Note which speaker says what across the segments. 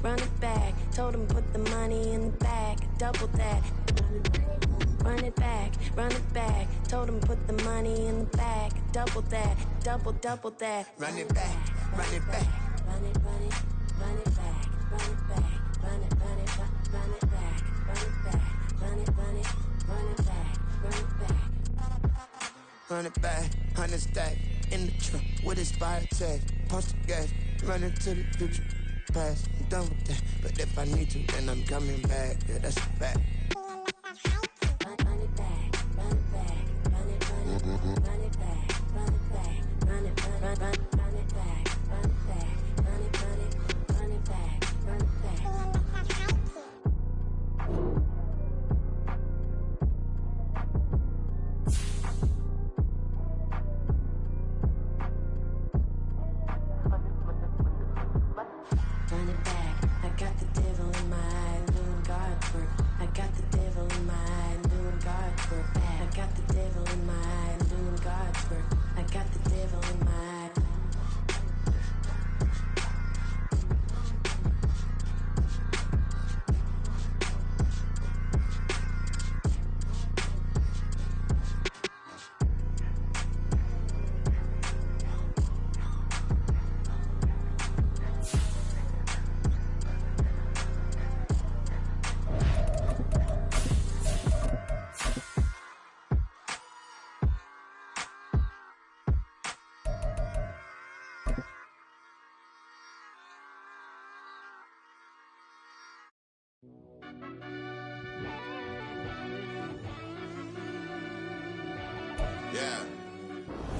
Speaker 1: run it back. Told him put the money in the bag, double that. Run it back, run it back. Told him put the money in the bag, double that, double that.
Speaker 2: Run it back, run it back.
Speaker 1: Run it, run it, run it back, run it back, run it, run it, run it back, run it back, run it, run it, run it back, run it back.
Speaker 2: Run it back, 100 stack in the truck with his fire tag. Punch the gas, run into the future. Past, I'm done with that. But if I need to, then I'm coming back. Yeah, that's a fact.
Speaker 1: Run it back, run it back, run it, run it, run it back, run it back, run it, run it back, run it back, run it, run it, run it back, run it back. Run it back, I got the devil in my eye, doing God's work. I got the devil in my eye, doing God's work. I got the devil in my eye, doing God's work. I got the devil in my eye.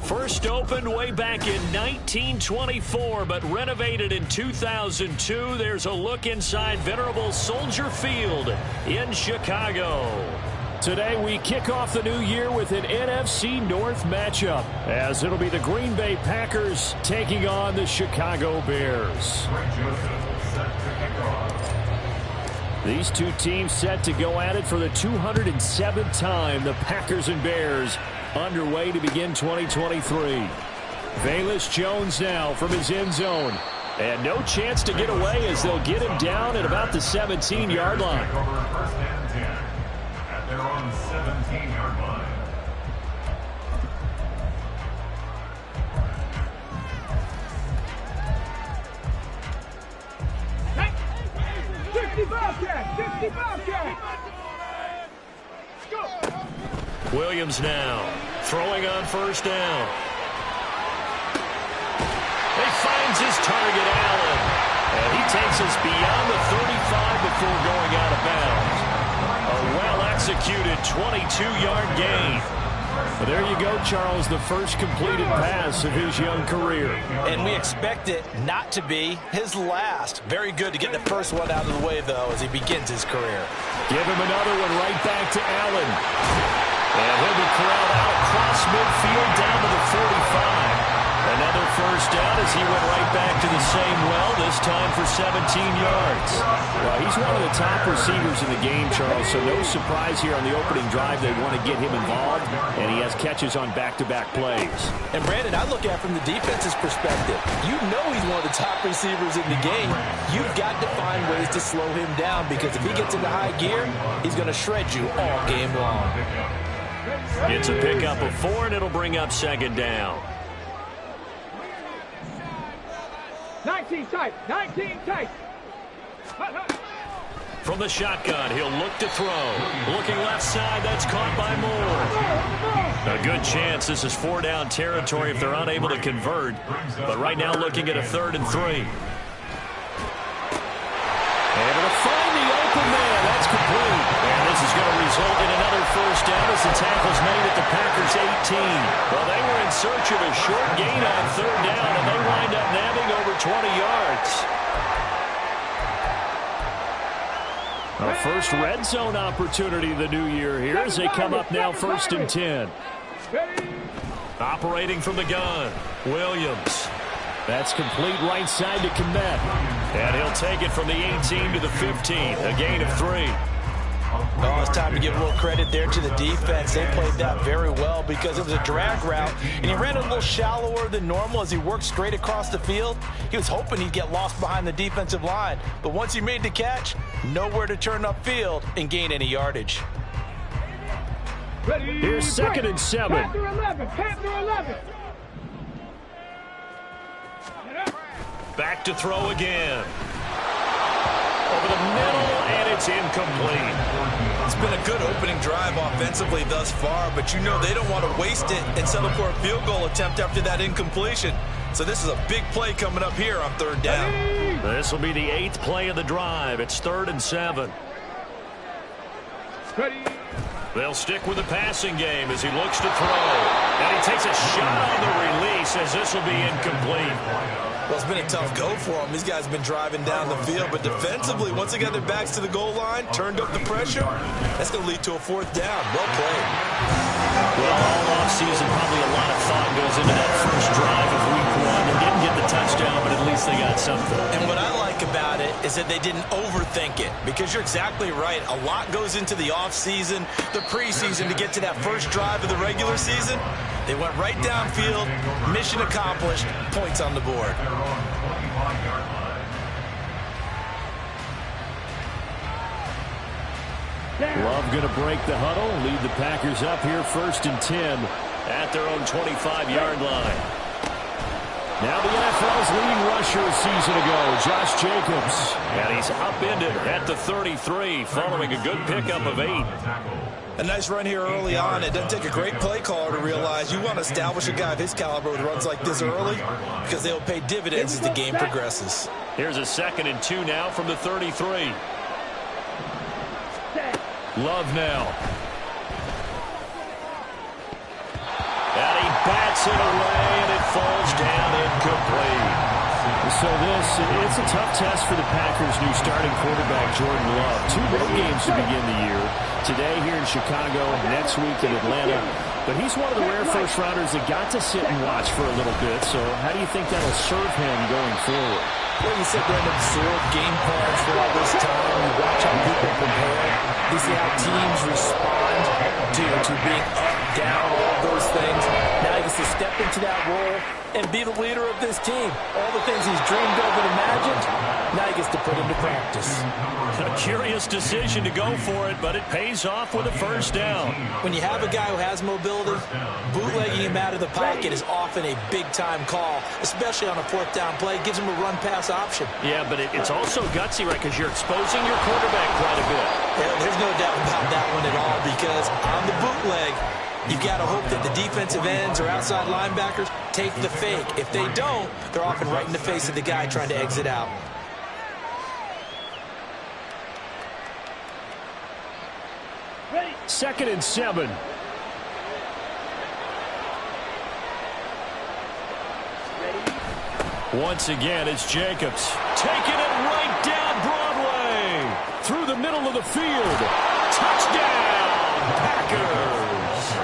Speaker 3: First opened way back in 1924, but renovated in 2002. There's a look inside venerable Soldier Field in Chicago. Today we kick off the new year with an NFC North matchup, as it'll be the Green Bay Packers taking on the Chicago Bears. These two teams set to go at it for the 207th time. The Packers and Bears underway to begin 2023. Velus Jones now from his end zone. And no chance to get away as they'll get him down at about the 17-yard line.
Speaker 4: First and 10 at their own 17-yard line.
Speaker 3: Williams now throwing on first down. He finds his target, Allen. And he takes us beyond the 35 before going out of bounds. A well-executed 22-yard gain. Well, there you go, Charles, the first completed pass of his young career.
Speaker 5: And we expect it not to be his last. Very good to get the first one out of the way, though, as he begins his career.
Speaker 3: Give him another one right back to Allen. And he'll be corralled out across midfield down to the 45. Another first down as he went right back to the same well, this time for 17 yards. Well, he's one of the top receivers in the game, Charles, so no surprise here on the opening drive. They want to get him involved, and he has catches on back-to-back plays.
Speaker 5: And, Brandon, I look at it from the defense's perspective. You know he's one of the top receivers in the game. You've got to find ways to slow him down, because if he gets into high gear, he's going to shred you all game long.
Speaker 3: It's a pickup of 4, and it'll bring up second down.
Speaker 6: 19 tight, 19 tight.
Speaker 3: From the shotgun, he'll look to throw. Looking left side, that's caught by Moore. A good chance this is 4-down territory if they're unable to convert. But right now looking at a 3rd and 3. Able to find the open man. That's complete. And this is going to result in another first down as the tackle's made at the Packers' 18. Well, they were in search of a short gain on 3rd down, and they wind up nabbing over 20 yards. Our first red zone opportunity of the new year here as they come up now 1st and 10. Operating from the gun, Williams. That's complete right side to Kmet. And he'll take it from the 18 to the 15, a gain of 3.
Speaker 5: Oh, it's time to give a little credit there to the defense. They played that very well because it was a drag route, and he ran a little shallower than normal as he worked straight across the field. He was hoping he'd get lost behind the defensive line, but once he made the catch, nowhere to turn upfield and gain any yardage.
Speaker 3: Here's 2nd and 7.
Speaker 6: Panther 11, Panther 11.
Speaker 3: Back to throw again. Over the middle, and it's incomplete.
Speaker 5: It's been a good opening drive offensively thus far, but you know they don't want to waste it and settle for a field goal attempt after that incompletion. So this is a big play coming up here on 3rd down.
Speaker 3: This will be the 8th play of the drive. It's 3rd and 7.
Speaker 6: Ready.
Speaker 3: They'll stick with the passing game as he looks to throw. And he takes a shot on the release as this will be incomplete.
Speaker 5: Well, it's been a tough go for them. These guys have been driving down the field, but defensively, once they got their backs to the goal line, turned up the pressure, that's going to lead to a 4th down. Well played.
Speaker 3: Well, all offseason, probably a lot of thought goes into that first drive of week 1. They didn't get the touchdown, but at least they got something.
Speaker 5: And what I like about it is that they didn't overthink it, because you're exactly right. A lot goes into the offseason, the preseason, to get to that first drive of the regular season. They went right downfield, mission accomplished, points on the board.
Speaker 3: Love going to break the huddle, lead the Packers up here 1st and 10 at their own 25-yard line. Now the NFL's leading rusher a season ago, Josh Jacobs. And he's upended at the 33 following a good pickup of 8.
Speaker 5: A nice run here early on. It doesn't take a great play caller to realize you want to establish a guy of his caliber with runs like this early, because they'll pay dividends as the game progresses.
Speaker 3: Here's a 2nd and 2 now from the 33. Love now. And he bats it away, and it falls down incomplete. So it's a tough test for the Packers' new starting quarterback, Jordan Love. 2 road games to begin the year. Today here in Chicago, next week in Atlanta. But he's one of the rare first-rounders that got to sit and watch for a little bit. So how do you think that'll serve him going forward?
Speaker 5: Well, you sit there and absorb game plans for all this time. You watch how people prepare. You see how teams respond to being up, down, all those things. Now he gets to step into that role and be the leader of this team. All the things he's dreamed of and imagined, now he gets to put into practice.
Speaker 3: A curious decision to go for it, but it pays off with a 1st down.
Speaker 5: When you have a guy who has mobility, bootlegging him out of the pocket is often a big-time call, especially on a 4th down play. It gives him a run-pass option.
Speaker 3: Yeah, but it's also gutsy, right, because you're exposing your quarterback quite a bit.
Speaker 5: Yeah, there's no doubt about that one at all, because on the bootleg, you've got to hope that the defensive ends or outside linebackers take the fake. If they don't, they're often right in the face of the guy trying to exit out.
Speaker 6: Ready.
Speaker 3: 2nd and 7. Once again, it's Jacobs. Taking it right down Broadway. Through the middle of the field. Touchdown, Packers.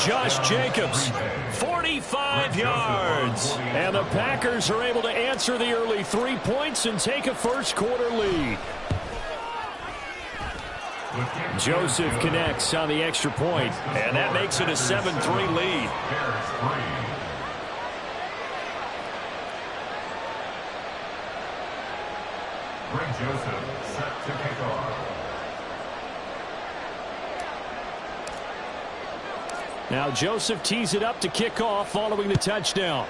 Speaker 3: Josh Jacobs, 45 yards. And the Packers are able to answer the early 3 points and take a first-quarter lead. Joseph connects on the extra point, and that makes it a 7-3 lead.
Speaker 4: Joseph set to kick off.
Speaker 3: Now Joseph tees it up to kick off following the touchdown.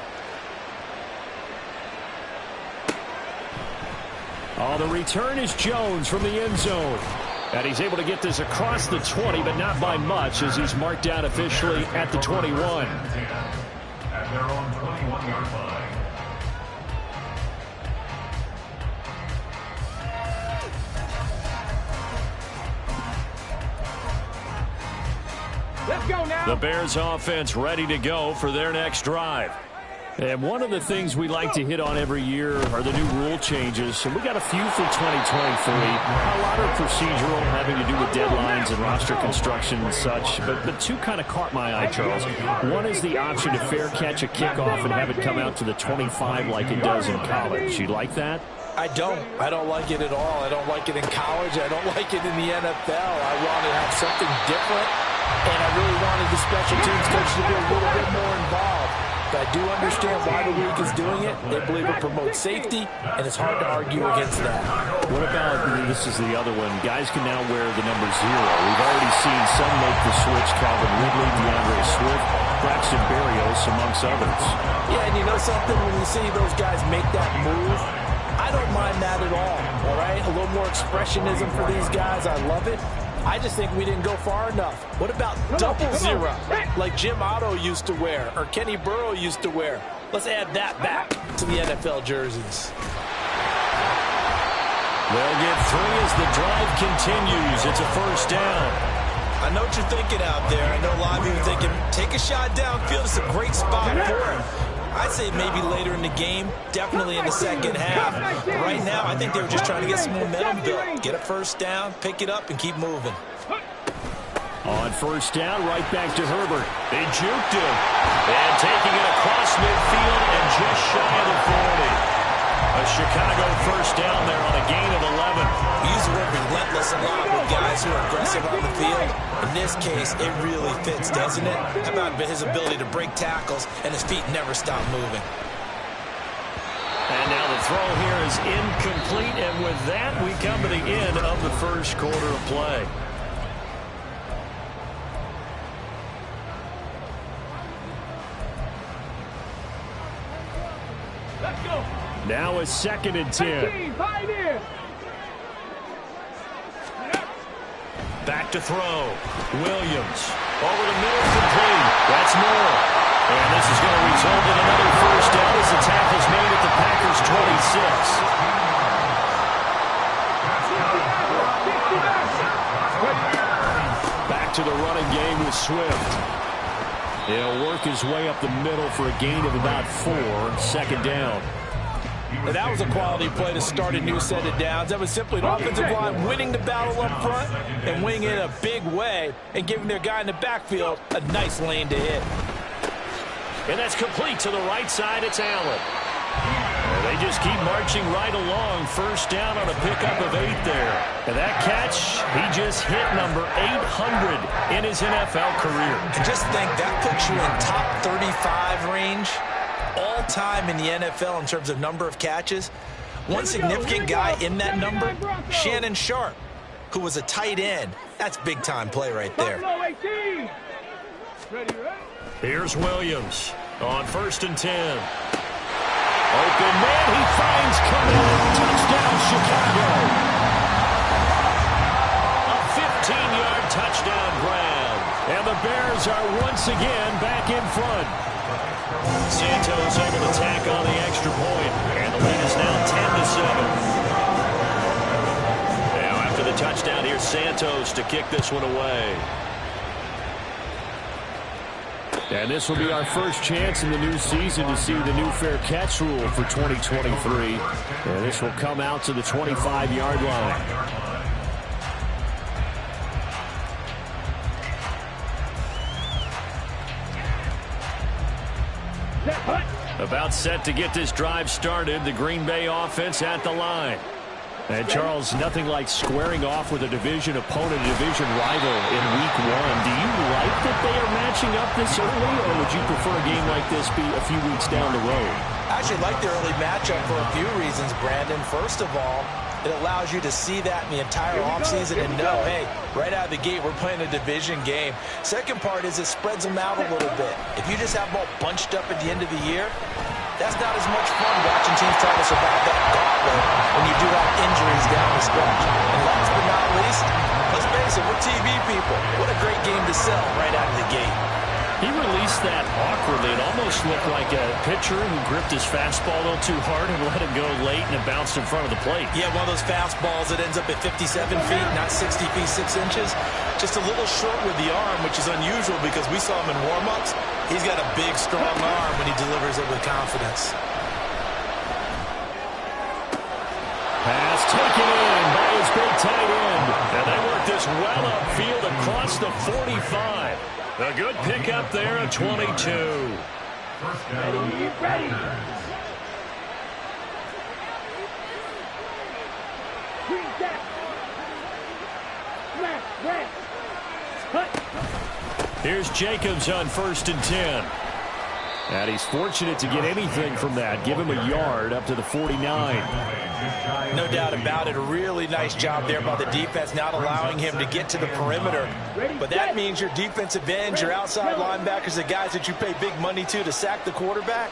Speaker 3: Oh, the return is Jones from the end zone. And he's able to get this across the 20, but not by much, as he's marked down officially at the 21.
Speaker 4: At their own 21-yard line.
Speaker 6: Let's go now.
Speaker 3: The Bears offense ready to go for their next drive. And one of the things we like to hit on every year are the new rule changes. And we got a few for 2023. A lot are procedural, having to do with deadlines and roster construction and such. But 2 kind of caught my eye, Charles. One is the option to fair catch a kickoff and have it come out to the 25 like it does in college. You like that?
Speaker 5: I don't like it at all. I don't like it in college. I don't like it in the NFL. I want to have something different, and I really wanted the special teams coach to be a little bit more involved. But I do understand why the league is doing it. They believe it promotes safety, and it's hard to argue against that.
Speaker 3: What about, this is the other one, guys can now wear the number 0. We've already seen some make the switch, Calvin Ridley, DeAndre Swift, Braxton Berrios, amongst others.
Speaker 5: Yeah, and you know something? When you see those guys make that move, I don't mind that at all right? A little more expressionism for these guys. I love it. I just think we didn't go far enough. What about double 0, like Jim Otto used to wear or Kenny Burrow used to wear? Let's add that back to the NFL jerseys.
Speaker 3: They'll get 3 as the drive continues. It's a first down.
Speaker 5: I know what you're thinking out there. I know a lot of you are thinking, take a shot downfield. It's a great spot for him. I'd say maybe later in the game, definitely in the second half. But right now, I think they were just trying to get some momentum built. Get a first down, pick it up, and keep moving.
Speaker 3: On first down, right back to Herbert. They juked him. And taking it across midfield and just shy of the 40. A Chicago first down there on a gain of 11.
Speaker 5: We use the word relentless a lot with guys who are aggressive on the field. In this case, it really fits, doesn't it? How about his ability to break tackles and his feet never stop moving?
Speaker 3: And now the throw here is incomplete. And with that, we come to the end of the first quarter of play.
Speaker 6: Let's go.
Speaker 3: Now a 2nd and 10. Back to throw. Williams. Over the middle, complete. That's more. And this is going to result in another first down as the tackle's made at the Packers' 26. Back to the running game with Swift. He'll work his way up the middle for a gain of about 4. 2nd down.
Speaker 5: And that was a quality play to start a new set of downs. That was simply an offensive line winning the battle up front and winning it in a big way and giving their guy in the backfield a nice lane to hit.
Speaker 3: And that's complete to the right side. It's Allen. And they just keep marching right along. First down on a pickup of 8 there. And that catch, he just hit number 800 in his NFL career.
Speaker 5: Just think, that puts you in top 35 range all time in the NFL in terms of number of catches. One significant guy in that number, Shannon Sharp, who was a tight end. That's big-time play right there.
Speaker 3: Here's Williams on 1st and 10. Open man, he finds coming. Touchdown, Chicago. A 15-yard touchdown grab. And the Bears are once again back in front. Santos able to tack on the extra point. And the lead is now 10-7. Now after the touchdown, here's Santos to kick this one away. And this will be our first chance in the new season to see the new fair catch rule for 2023. And this will come out to the 25-yard line. About set to get this drive started. The Green Bay offense at the line. And, Charles, nothing like squaring off with a division opponent, a division rival in Week 1. Do you like that they are matching up this early, or would you prefer a game like this be a few weeks down the road?
Speaker 5: I actually like the early matchup for a few reasons, Brandon. First of all, it allows you to see that in the entire offseason and know, hey, right out of the gate, we're playing a division game. Second part is it spreads them out a little bit. If you just have them all bunched up at the end of the year, that's not as much fun watching teams try to survive that gauntlet when you do have injuries down the stretch. And last but not least, let's face it, we're TV people. What a great game to sell right out of the gate.
Speaker 3: He released that awkwardly. It almost looked like a pitcher who gripped his fastball a little too hard and let it go late, and it bounced in front of the plate.
Speaker 5: Yeah, one of those fastballs that ends up at 57 feet, not 60 feet, 6 inches. Just a little short with the arm, which is unusual because we saw him in warm-ups. He's got a big, strong arm when he delivers it with confidence.
Speaker 3: Pass taken in by his big tight end. And they work this well upfield across the 45. A good pickup there at 22.
Speaker 6: Ready. Green jack. Smash, red. Cut.
Speaker 3: Here's Jacobs on 1st and 10. And he's fortunate to get anything from that. Give him a yard up to the 49.
Speaker 5: No doubt about it. A really nice job there by the defense, not allowing him to get to the perimeter. But that means your defensive ends, your outside linebackers, the guys that you pay big money to sack the quarterback,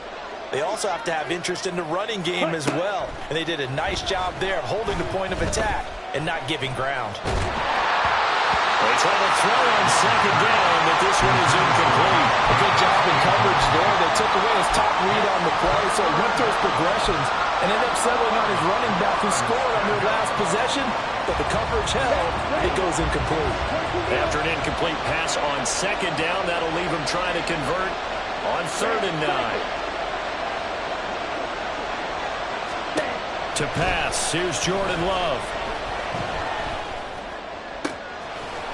Speaker 5: they also have to have interest in the running game as well. And they did a nice job there of holding the point of attack and not giving ground.
Speaker 3: They try to throw on 2nd down, but this one is incomplete.
Speaker 5: A good job in coverage there. They took away his top read on the play, so he went through his progressions and ended up settling on his running back who scored on their last possession, but the coverage held. It goes incomplete.
Speaker 3: After an incomplete pass on 2nd down, that'll leave him trying to convert on 3rd and 9. To pass, here's Jordan Love.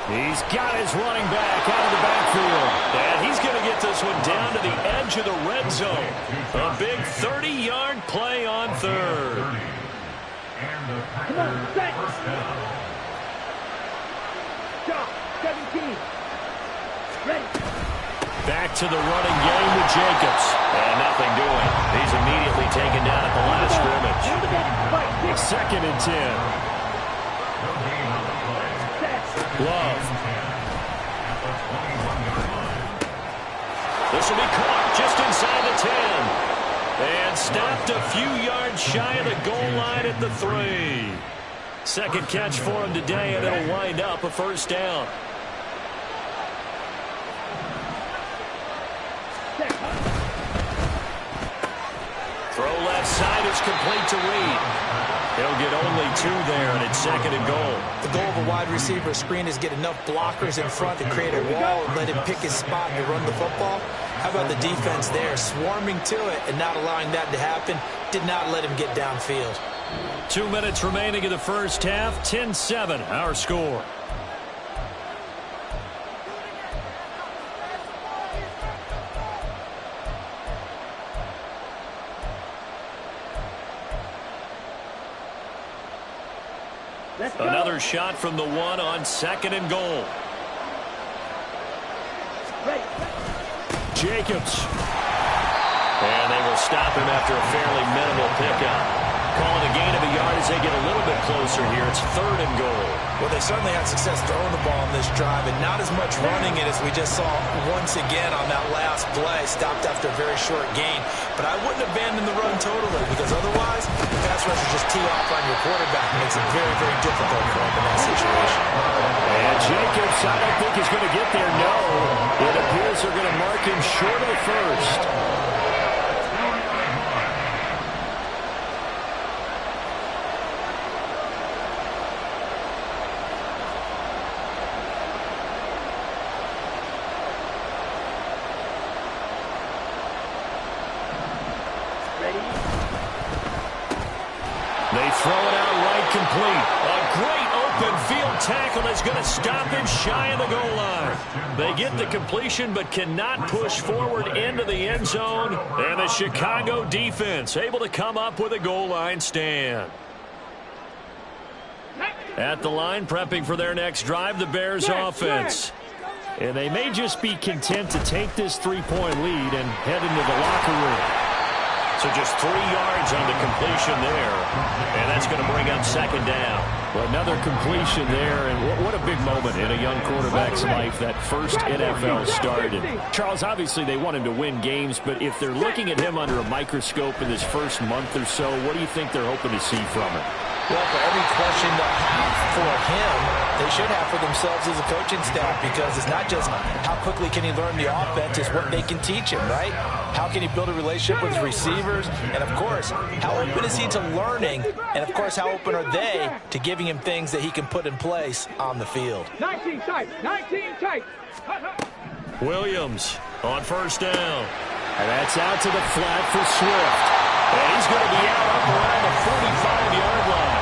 Speaker 3: He's got his running back out of the backfield. And he's going to get this one down to the edge of the red zone. A big 30-yard play on 3rd.
Speaker 6: Come on, set. Stop. 17. Ready.
Speaker 3: Back to the running game with Jacobs. And nothing doing. He's immediately taken down at the line of scrimmage. 2nd and 10. Love. This will be caught just inside the 10. And stopped a few yards shy of the goal line at the 3. Second catch for him today, and it'll wind up a 1st down. Throw left side is complete to Reed. He'll get only 2 there, and it's 2nd and goal.
Speaker 5: The goal of a wide receiver screen is get enough blockers in front to create a wall and let him pick his spot to run the football. How about the defense there, swarming to it and not allowing that to happen? Did not let him get downfield.
Speaker 3: 2 minutes remaining in the first half. 10-7, our score. Another shot from the 1 on 2nd and goal. Jacobs. And they will stop him after a fairly minimal pickup. Calling a gain of a yard as they get a little bit closer here. It's 3rd and goal.
Speaker 5: Well, they certainly had success throwing the ball on this drive, and not as much running it as we just saw once again on that last play. Stopped after a very short gain. But I wouldn't abandon the run totally, because otherwise, the pass rushers just tee off on your quarterback and makes it very, very difficult for him in that situation.
Speaker 3: And Jacobs, I don't think he's going to get there. No. It appears they're going to mark him short of the 1st. They throw it out right complete. A great open field tackle is going to stop him shy of the goal line. They get the completion but cannot push forward into the end zone. And the Chicago defense able to come up with a goal line stand. At the line, prepping for their next drive, the Bears offense. And they may just be content to take this 3-point lead and head into the locker room. So just 3 yards on the completion there. And that's going to bring up 2nd down. Well, another completion there. And what a big moment in a young quarterback's life, that first NFL start. And Charles, obviously they want him to win games, but if they're looking at him under a microscope in this first month or so, what do you think they're hoping to see from him?
Speaker 5: Well, for every question they'll have for him, they should have for themselves as a coaching staff, because it's not just how quickly can he learn the offense, it's what they can teach him, right? How can he build a relationship with his receivers? And, of course, how open is he to learning? And, of course, how open are they to giving him things that he can put in place on the field?
Speaker 6: 19 tight, 19 tight.
Speaker 3: Williams on 1st down. And that's out to the flat for Swift. And he's going to be out up around the 45-yard line.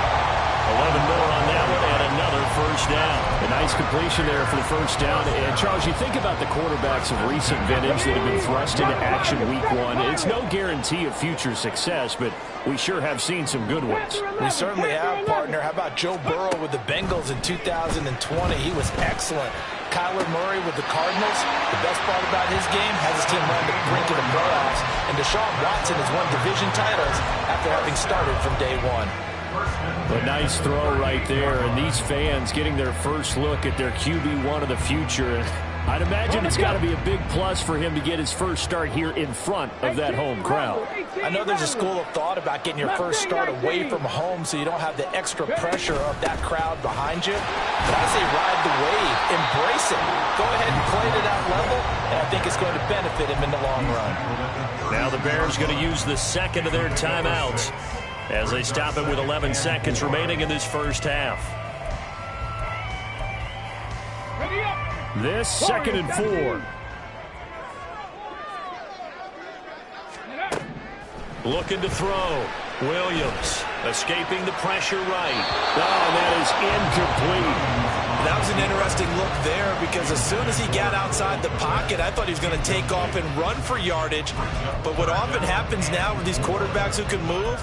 Speaker 3: 11 more on that one, and another 1st down. A nice completion completion there for the first down. And, Charles, you think about the quarterbacks of recent vintage that have been thrust into action week one. It's no guarantee of future success, but we sure have seen some good ones.
Speaker 5: We certainly have, partner. How about Joe Burrow with the Bengals in 2020? He was excellent. Kyler Murray with the Cardinals. The best part about his game has his team run the brink of the playoffs. And Deshaun Watson has won division titles after having started from day one.
Speaker 3: A nice throw right there, and these fans getting their first look at their QB1 of the future. I'd imagine it's got to be a big plus for him to get his first start here in front of that home crowd.
Speaker 5: I know there's a school of thought about getting your first start away from home so you don't have the extra pressure of that crowd behind you. But I say ride the wave, embrace it. Go ahead and play to that level, and I think it's going to benefit him in the long run.
Speaker 3: Now the Bears going to use the second of their timeouts as they stop it with 11 seconds remaining in this first half. This 2nd and 4. Looking to throw. Williams escaping the pressure right. Oh, that is incomplete.
Speaker 5: That was an interesting look there because as soon as he got outside the pocket, I thought he was going to take off and run for yardage. But what often happens now with these quarterbacks who can move,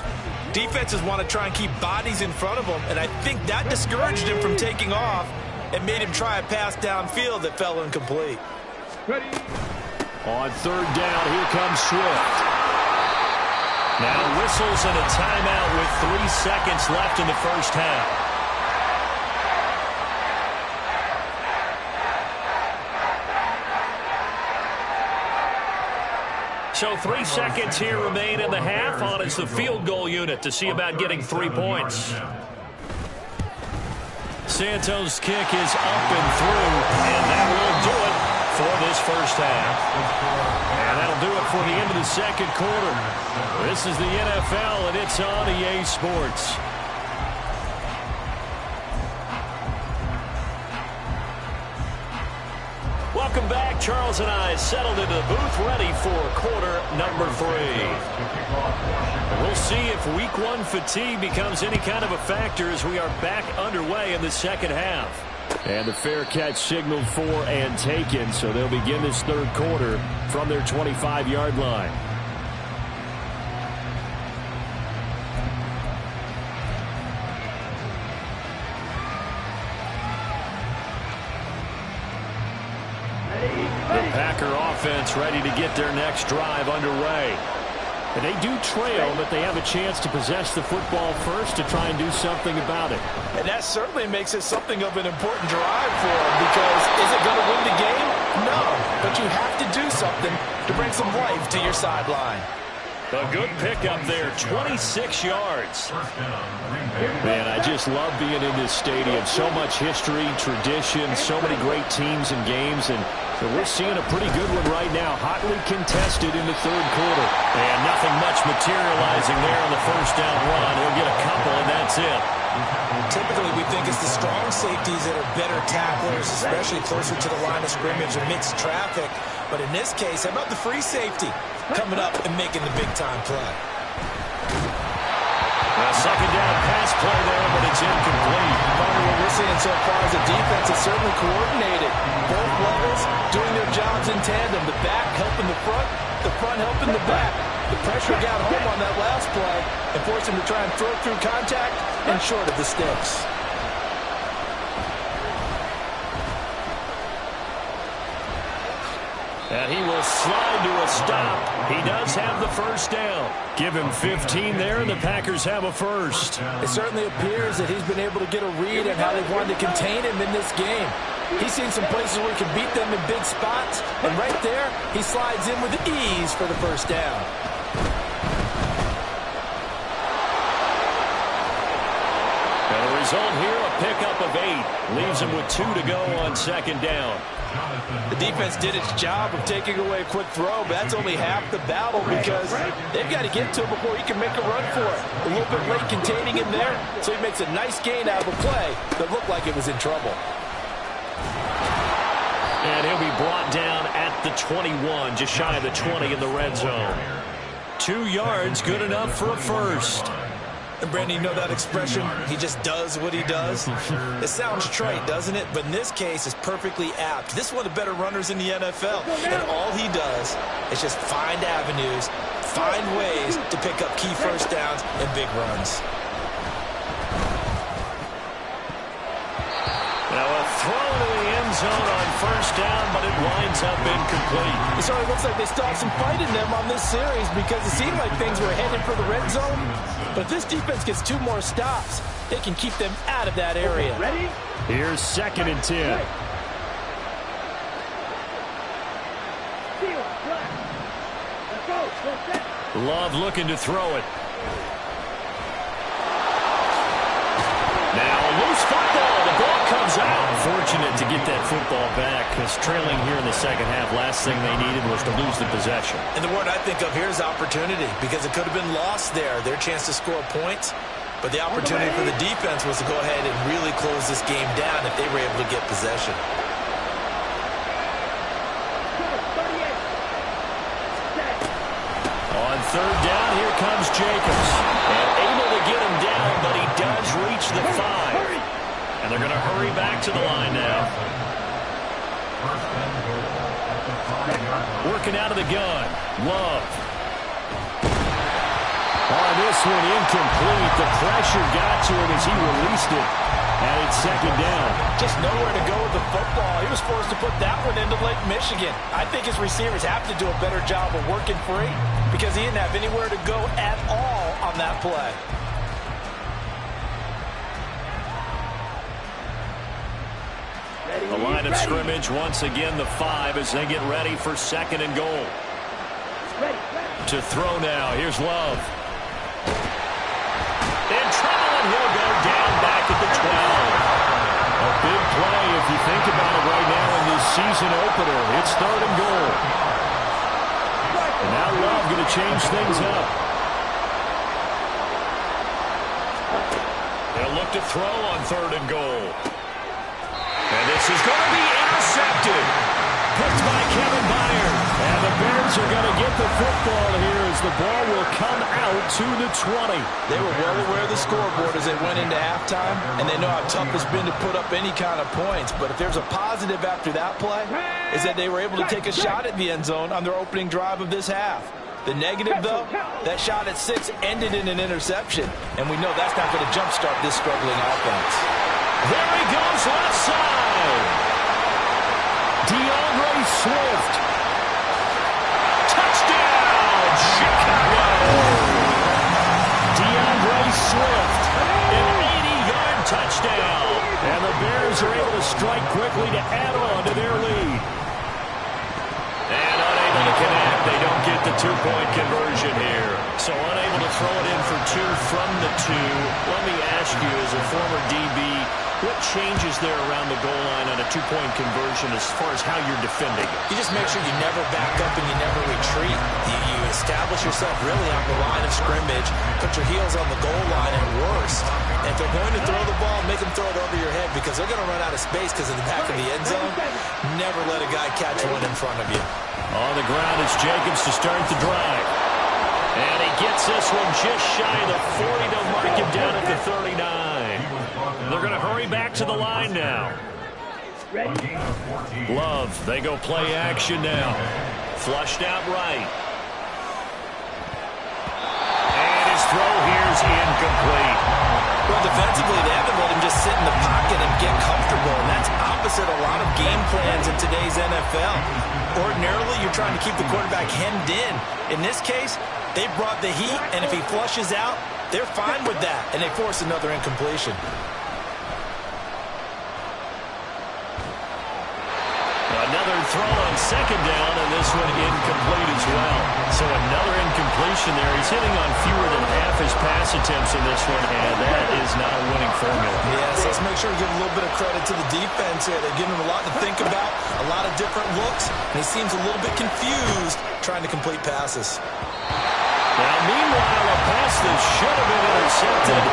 Speaker 5: defenses want to try and keep bodies in front of them, and I think that discouraged him from taking off and made him try a pass downfield that fell incomplete.
Speaker 6: Ready.
Speaker 3: On 3rd down, here comes Swift. Now whistles and a timeout with 3 seconds left in the first half. So 3 seconds here remain in the half on it's the field goal unit to see about getting 3 points. Santos' kick is up and through, and that will do it for this first half. And that'll do it for the end of the second quarter. This is the NFL, and it's on EA Sports. Welcome back. Charles and I settled into the booth ready for quarter number 3. We'll see if week 1 fatigue becomes any kind of a factor as we are back underway in the second half. And the fair catch signaled for and taken, so they'll begin this third quarter from their 25-yard line. The Packer offense ready to get their next drive underway. And they do trail, but they have a chance to possess the football first to try and do something about it.
Speaker 5: And that certainly makes it something of an important drive for them because is it going to win the game? No, but you have to do something to bring some life to your sideline.
Speaker 3: A good pickup there, 26 yards. Man, I just love being in this stadium. So much history, tradition, so many great teams and games, and we're seeing a pretty good one right now, hotly contested in the third quarter. And nothing much materializing there on the first down run. He'll get a couple, and that's it.
Speaker 5: Typically, we think it's the strong safeties that are better tacklers, especially closer to the line of scrimmage amidst traffic. But in this case, how about the free safety coming up and making the big-time play?
Speaker 3: A second down pass play there, but it's incomplete.
Speaker 5: What we're seeing so far is the defense is certainly coordinated. Both levels doing their jobs in tandem. The back helping the front helping the back. The pressure got home on that last play and forced him to try and throw through contact and short of the sticks.
Speaker 3: And he will slide to a stop. He does have the first down. Give him 15 there, and the Packers have a first.
Speaker 5: It certainly appears that he's been able to get a read on how they've wanted to contain him in this game. He's seen some places where he can beat them in big spots, and right there, he slides in with ease for the first down.
Speaker 3: And the result here, a pickup of 8. Leaves him with 2 to go on second down.
Speaker 5: The defense did its job of taking away a quick throw, but that's only half the battle because they've got to get to him before he can make a run for it. A little bit late containing him there, so he makes a nice gain out of a play that looked like it was in trouble.
Speaker 3: And he'll be brought down at the 21, just shy of the 20 in the red zone. 2 yards, good enough for a first.
Speaker 5: And Brandon, you know that expression? He just does what he does. It sounds trite, doesn't it? But in this case, it's perfectly apt. This is one of the better runners in the NFL. And all he does is just find avenues, find ways to pick up key first downs and big runs.
Speaker 3: Now a throw to the end zone on first down, but it winds up incomplete.
Speaker 5: It sort of looks like they still have some fight in them on this series because it seemed like things were headed for the red zone. But if this defense gets 2 more stops, they can keep them out of that area.
Speaker 6: Ready?
Speaker 3: Here's 2nd and 10.
Speaker 6: Let's go. Go set.
Speaker 3: Love looking to throw it. Now a loose football. The ball comes out. Fortunate to get that football back because trailing here in the second half, last thing they needed was to lose the possession.
Speaker 5: And the word I think of here is opportunity because it could have been lost there, their chance to score points. But the opportunity for the defense was to go ahead and really close this game down if they were able to get possession.
Speaker 3: On 3rd down, here comes Jacobs. And able to get him down, but he does reach the 5. And they're going to hurry back to the line now. Working out of the gun. Love. On this one, incomplete. The pressure got to him as he released it. And it's 2nd down.
Speaker 5: Just nowhere to go with the football. He was forced to put that one into Lake Michigan. I think his receivers have to do a better job of working free because he didn't have anywhere to go at all on that play.
Speaker 3: The line of scrimmage, once again, the 5 as they get ready for 2nd and goal. To throw now, here's Love. In trouble, and he'll go down back at the 12. A big play if you think about it right now in this season opener. It's 3rd and goal. And now Love going to change things up. They'll look to throw on 3rd and goal. And this is going to be intercepted. Picked by Kevin Byard. And the Bears are going to get the football here as the ball will come out to the 20.
Speaker 5: They were well aware of the scoreboard as they went into halftime, and they know how tough it's been to put up any kind of points. But if there's a positive after that play, is that they were able to take a shot at the end zone on their opening drive of this half. The negative, though, that shot at 6 ended in an interception, and we know that's not going to jumpstart this struggling offense.
Speaker 3: There he goes, left side. DeAndre Swift. Touchdown, Chicago. DeAndre Swift, an 80-yard touchdown. And the Bears are able to strike quickly to add on to their lead. And unable to connect. They don't get the 2-point conversion here. So unable to throw it in for 2 from the 2. Let me ask you, as a former DB, what changes there around the goal line on a 2-point conversion as far as how you're defending?
Speaker 5: You just make sure you never back up and you never retreat. You establish yourself really on the line of scrimmage, put your heels on the goal line at worst. And if they're going to throw the ball, make them throw it over your head because they're going to run out of space because in the back of the end zone, never let a guy catch one in front of you.
Speaker 3: On the ground, it's Jacobs to start the drive. And he gets this one just shy of the 40 to mark him down at the 39. They're going to hurry back to the line now. Love, they go play action now. Flushed out right. And his throw here's incomplete.
Speaker 5: Well, defensively, they haven't let him just sit in the pocket and get comfortable, and that's opposite a lot of game plans in today's NFL. Ordinarily, you're trying to keep the quarterback hemmed in. In this case, they brought the heat, and if he flushes out, they're fine with that, and they force another incompletion.
Speaker 3: Another throw on 2nd down, and this one incomplete as well. So another incompletion there. He's hitting on fewer than half his pass attempts in this one, and that is not a winning formula.
Speaker 5: Yes, let's make sure we give a little bit of credit to the defense here. They're giving him a lot to think about, a lot of different looks, and he seems a little bit confused trying to complete passes.
Speaker 3: Now, meanwhile, a pass that should have been intercepted,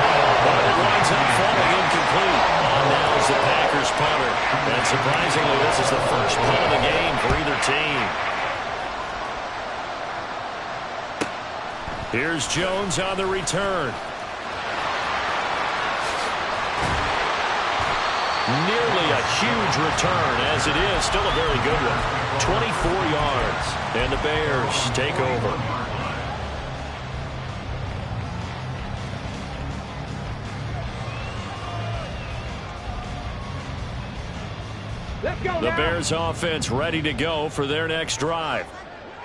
Speaker 3: but it winds up falling incomplete. On now is the Packers punter. And surprisingly, this is the first punt of the game for either team. Here's Jones on the return. huge return, as it is still a very good one. 24 yards, and the Bears take over. The Bears offense ready to go for their next drive.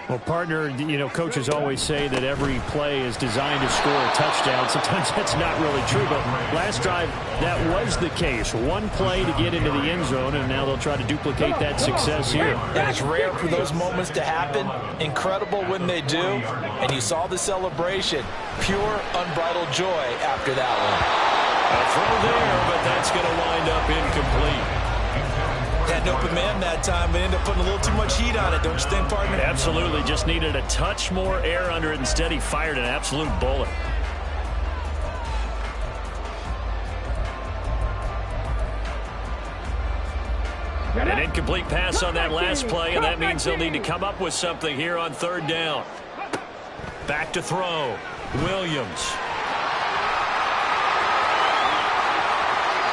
Speaker 7: Well, partner, coaches always say that every play is designed to score a touchdown. Sometimes that's not really true, but last drive, that was the case. One play to get into the end zone, and now they'll try to duplicate that success here.
Speaker 5: And it's rare for those moments to happen. Incredible when they do. And you saw the celebration. Pure, unbridled joy after that one.
Speaker 3: A throw there, but that's going to wind up incomplete.
Speaker 5: Had an open man that time, but ended up putting a little too much heat on it, don't you think, partner?
Speaker 3: Absolutely. Just needed a touch more air under it. Instead, he fired an absolute bullet. An incomplete pass on that last play, and that means they'll need to come up with something here on third down. Back to throw. Williams.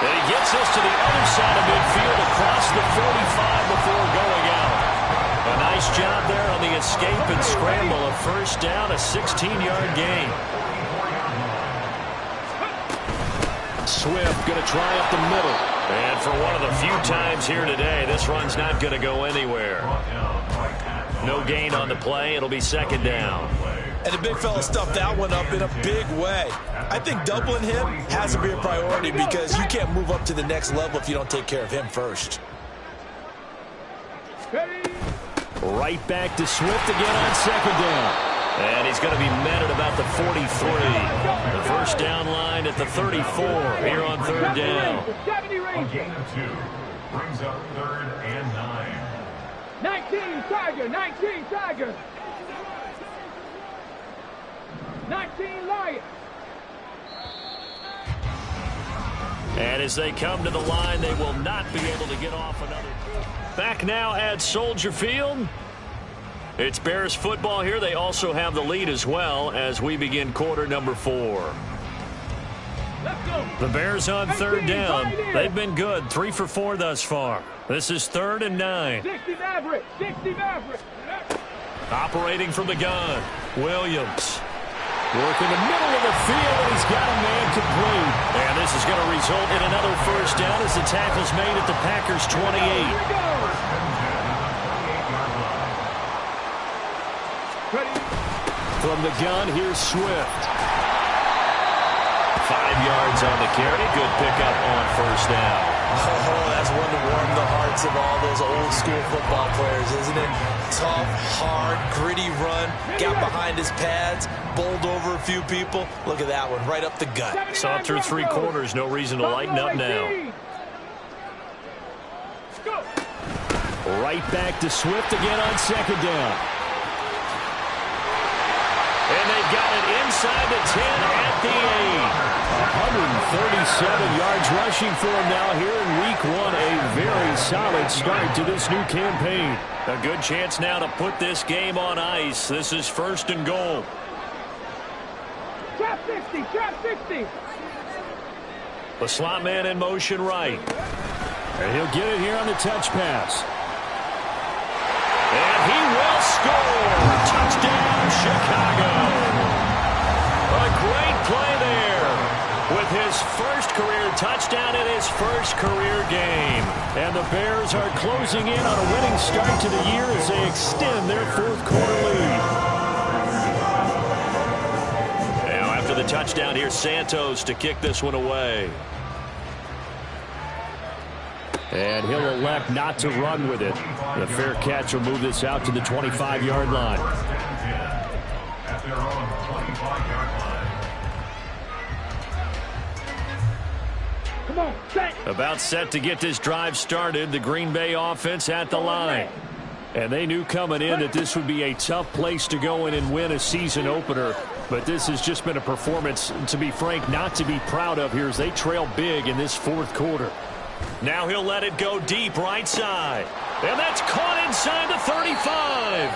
Speaker 3: And he gets us to the other side of midfield across the 45 before going out. A nice job there on the escape and scramble. A first down, a 16-yard gain. Swift going to try up the middle. And for one of the few times here today, this run's not going to go anywhere. No gain on the play. It'll be second down.
Speaker 5: And the big fella stuffed that one up in a big way. I think doubling him has to be a priority because you can't move up to the next level if you don't take care of him first.
Speaker 3: Right back to Swift again on second down. And he's going to be met at about the 43. The first down line at the 34 here on third down.
Speaker 4: A gain of 2 brings up 3rd and 9.
Speaker 6: 19 Tiger, 19 Tiger. 19 Lions.
Speaker 3: And as they come to the line, they will not be able to get off another. Back now at Soldier Field. It's Bears football here. They also have the lead as well as we begin quarter number 4. The Bears on third down. They've been good. 3 for 4 thus far. This is 3rd and 9.
Speaker 6: 60 Maverick, 60 Maverick.
Speaker 3: Operating from the gun. Williams. Working the middle of the field, and he's got a man complete. And this is going to result in another first down as the tackle's made at the Packers' 28. From the gun, here's Swift. 5 yards on the carry. Good pickup on first down.
Speaker 5: Oh, that's one to warm the hearts of all those old school football players, isn't it? Tough, hard, gritty run. Got behind his pads, bowled over a few people. Look at that one, right up the gut.
Speaker 3: Saw it through 3 quarters. No reason to lighten up now. Right back to Swift again on second down. And they've got it inside the 10 at the 8. 137 yards rushing for him now here in week 1. A very solid start to this new campaign. A good chance now to put this game on ice. This is 1st and goal.
Speaker 6: Trap 60, trap 60.
Speaker 3: The slot man in motion right.
Speaker 7: And he'll get it here on the touch pass.
Speaker 3: And he will score. Touchdown, Chicago. A great play there. With his first career touchdown in his first career game. And the Bears are closing in on a winning start to the year as they extend their 4th quarter lead. Now after the touchdown, here's Santos to kick this one away.
Speaker 7: And he'll elect not to run with it. The fair catch will move this out to the 25-yard line.
Speaker 4: At their own 25-yard line.
Speaker 6: Come on, set.
Speaker 3: About set to get this drive started. The Green Bay offense at the line. And they knew coming in that this would be a tough place to go in and win a season opener. But this has just been a performance, to be frank, not to be proud of here as they trail big in this 4th quarter. Now he'll let it go deep right side. And that's caught inside the 35.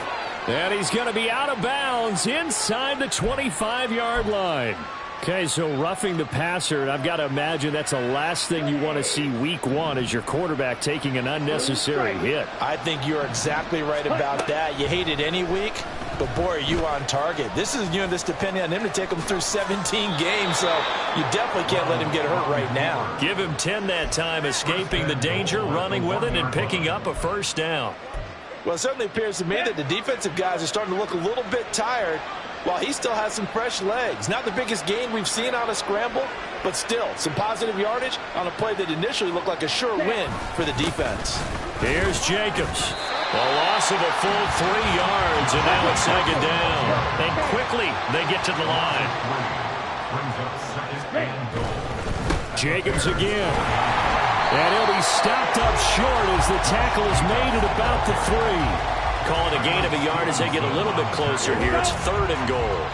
Speaker 3: And he's going to be out of bounds inside the 25-yard line.
Speaker 7: Okay, so roughing the passer, and I've got to imagine that's the last thing you want to see week one is your quarterback taking an unnecessary hit.
Speaker 5: I think you're exactly right about that. You hate it any week, but boy, are you on target. This is this depending on him to take him through 17 games, so you definitely can't let him get hurt right now.
Speaker 3: Give him 10 that time, escaping the danger, running with it, and picking up a first down.
Speaker 5: Well, it certainly appears to me that the defensive guys are starting to look a little bit tired, while he still has some fresh legs. Not the biggest gain we've seen on a scramble, but still some positive yardage on a play that initially looked like a sure win for the defense.
Speaker 3: Here's Jacobs. A loss of a full 3 yards, and now it's second down. And quickly they get to the line. Jacobs again. And he'll be stopped up short as the tackle is made at about the 3. Calling a gain of a yard as they get a little bit closer here. It's 3rd and goal.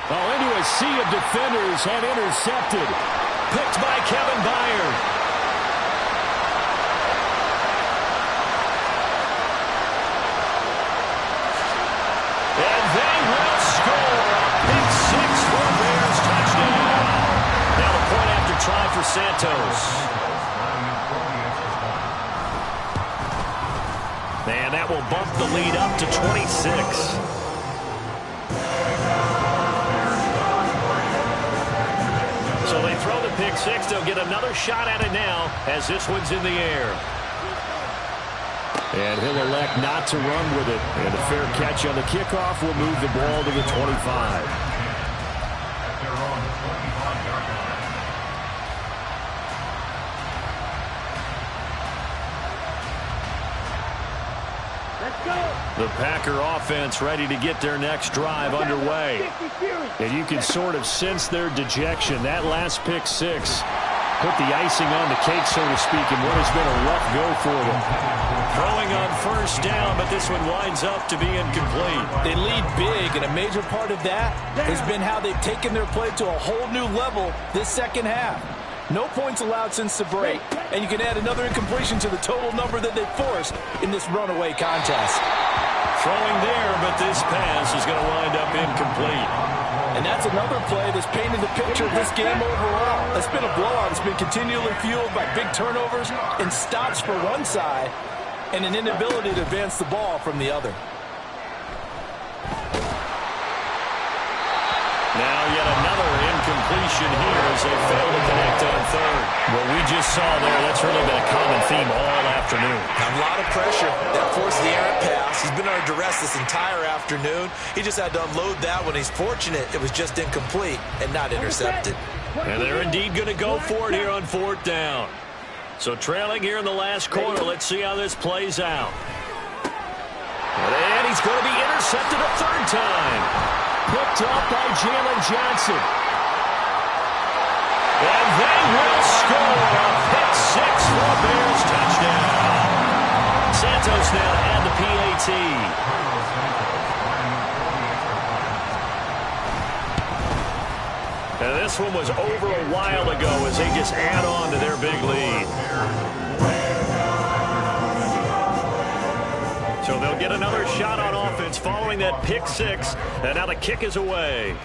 Speaker 7: Oh, into a sea of defenders and intercepted.
Speaker 3: Picked by Kevin Byard. And they will score. Pick 6 for a Bears touchdown. Now the point after try for Santos. And that will bump the lead up to 26. So they throw the pick 6. They'll get another shot at it now as this one's in the air.
Speaker 7: And he'll elect not to run with it. And a fair catch on the kickoff will move the ball to the 25. The Packer offense ready to get their next drive underway. And you can sort of sense their dejection. That last pick 6 put the icing on the cake, so to speak, in what has been a rough go for them.
Speaker 3: Throwing on first down, but this one winds up to be incomplete.
Speaker 5: They lead big, and a major part of that has been how they've taken their play to a whole new level this second half. No points allowed since the break, and you can add another incompletion to the total number that they forced in this runaway contest.
Speaker 3: Throwing there, but this pass is going to wind up incomplete.
Speaker 5: And that's another play that's painted the picture of this game overall. It's been a blowout. It's been continually fueled by big turnovers and stops for one side and an inability to advance the ball from the other.
Speaker 3: Now yet another incompletion here as they fail to connect on 3rd. What we just saw there, that's really been a common theme all afternoon.
Speaker 5: A lot of pressure that forced the errant pass. He's been under duress this entire afternoon. He just had to unload that one. He's fortunate it was just incomplete and not intercepted.
Speaker 3: And they're indeed going to go for it here on 4th down. So trailing here in the last quarter, let's see how this plays out. And he's going to be intercepted a 3rd time.
Speaker 7: Picked up by Jalen Johnson.
Speaker 3: And they will score a pick 6 for a Bears touchdown. Santos now had the PAT. And this one was over a while ago as they just add on to their big lead. So they'll get another shot on offense following that pick 6. And now the kick is away.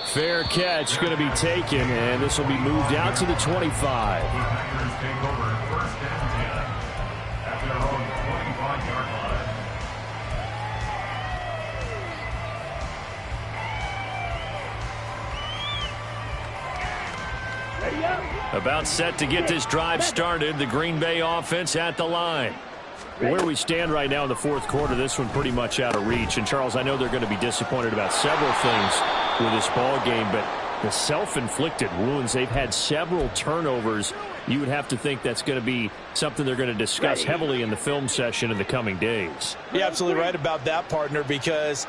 Speaker 7: Fair catch going to be taken, and this will be moved out to the 25.
Speaker 3: About set to get this drive started. The Green Bay offense at the line.
Speaker 7: Where we stand right now in the 4th quarter, this one pretty much out of reach. And, Charles, I know they're going to be disappointed about several things with this ball game, but the self-inflicted wounds, they've had several turnovers. You would have to think that's going to be something they're going to discuss heavily in the film session in the coming days.
Speaker 5: You're absolutely right about that, partner, because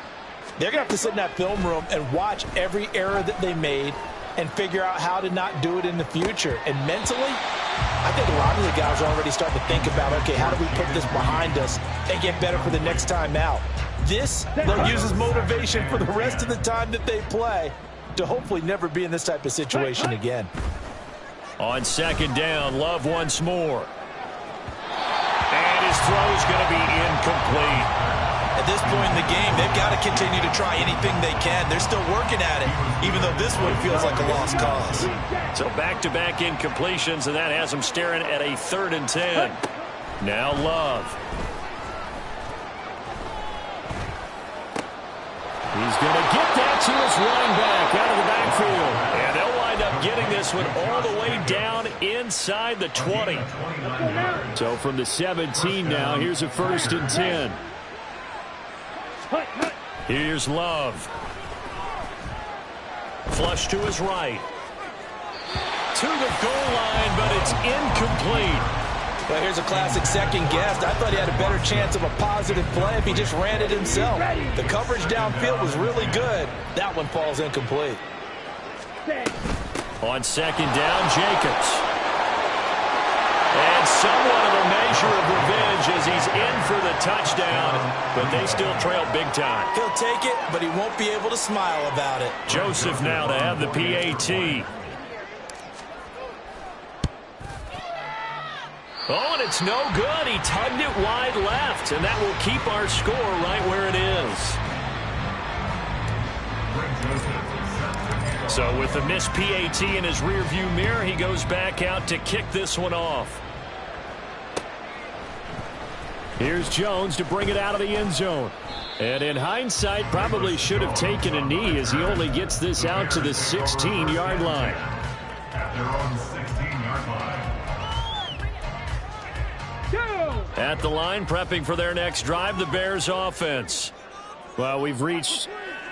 Speaker 5: they're going to have to sit in that film room and watch every error that they made and figure out how to not do it in the future. And mentally, I think a lot of the guys are already starting to think about, okay, how do we put this behind us and get better for the next time out? This, they'll use as motivation for the rest of the time that they play to hopefully never be in this type of situation again.
Speaker 3: On 2nd down, Love once more. And his throw is going to be incomplete.
Speaker 5: At this point in the game, they've got to continue to try anything they can. They're still working at it, even though this one feels like a lost cause.
Speaker 3: So back-to-back incompletions, and that has them staring at a 3rd and 10. Now Love. He's going to get that to his running back out of the backfield. And they'll wind up getting this one all the way down inside the 20. So from the 17 now, here's a 1st and 10. Here's Love. Flush to his right. To the goal line, but it's incomplete.
Speaker 5: Well, here's a classic second guess. I thought he had a better chance of a positive play if he just ran it himself. The coverage downfield was really good. That one falls incomplete.
Speaker 3: On 2nd down, Jacobs. And somewhat of a measure of revenge as he's in for the touchdown, but they still trail big time.
Speaker 5: He'll take it, but he won't be able to smile about it.
Speaker 3: Joseph now to have the PAT. Oh, and it's no good. He tugged it wide left, and that will keep our score right where it is. So with the missed PAT in his rearview mirror, he goes back out to kick this one off. Here's Jones to bring it out of the end zone. And in hindsight, probably should have taken a knee as he only gets this out to the 16-yard line.
Speaker 4: At their own 16-yard line.
Speaker 3: At the line, prepping for their next drive, the Bears offense. Well, we've reached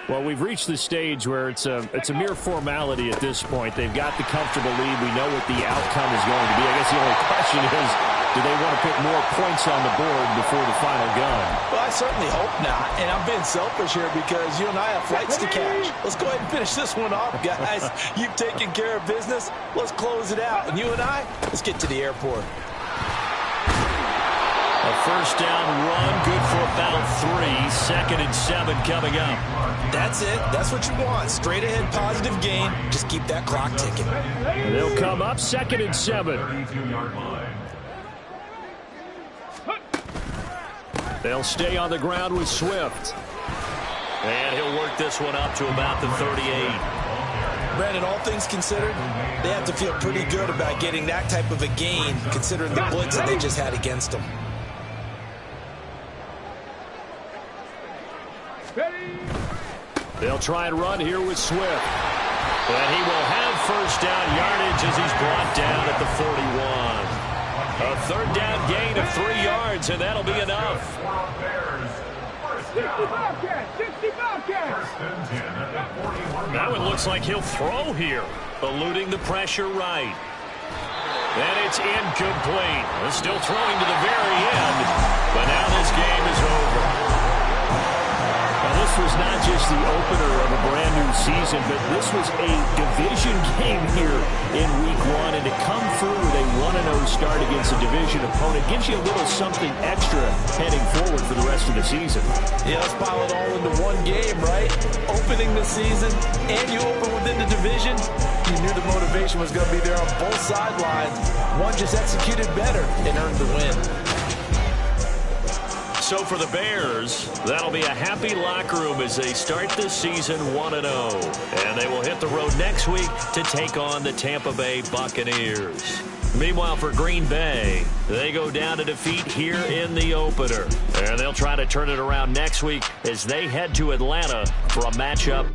Speaker 3: the stage where it's a mere formality at this point. They've got the comfortable lead. We know what the outcome is going to be. I guess the only question is, do they want to put more points on the board before the final gun?
Speaker 5: Well, I certainly hope not. And I'm being selfish here because you and I have flights to catch. Let's go ahead and finish this one off, guys. You've taken care of business. Let's close it out. And you and I, let's get to the airport.
Speaker 3: A 1st down run, good for about 3. 2nd and 7 coming up.
Speaker 5: That's it. That's what you want. Straight ahead positive gain. Just keep that clock ticking.
Speaker 3: And they'll come up 2nd and 7. They'll stay on the ground with Swift. And he'll work this one up to about the 38.
Speaker 5: Brandon, all things considered, they have to feel pretty good about getting that type of a gain considering the blitz that they just had against them.
Speaker 3: They'll try and run here with Swift. And he will have 1st down yardage as he's brought down at the 41. A 3rd down gain of 3 yards, and that'll be enough. That one looks like he'll throw here, eluding the pressure right. And it's incomplete. They're still throwing to the very end, but now this game is over. Now, this was not just the opener of a brand-new season, but this was a division game here in Week 1, and to come through with a 1-0 start against a division opponent gives you a little something extra heading forward for the rest of the season.
Speaker 5: Yeah, let's pile it all into one game, right? Opening the season, and you open within the division. You knew the motivation was going to be there on both sidelines. One just executed better and earned the win.
Speaker 3: So for the Bears, that'll be a happy locker room as they start this season 1-0. And they will hit the road next week to take on the Tampa Bay Buccaneers. Meanwhile, for Green Bay, they go down to defeat here in the opener. And they'll try to turn it around next week as they head to Atlanta for a matchup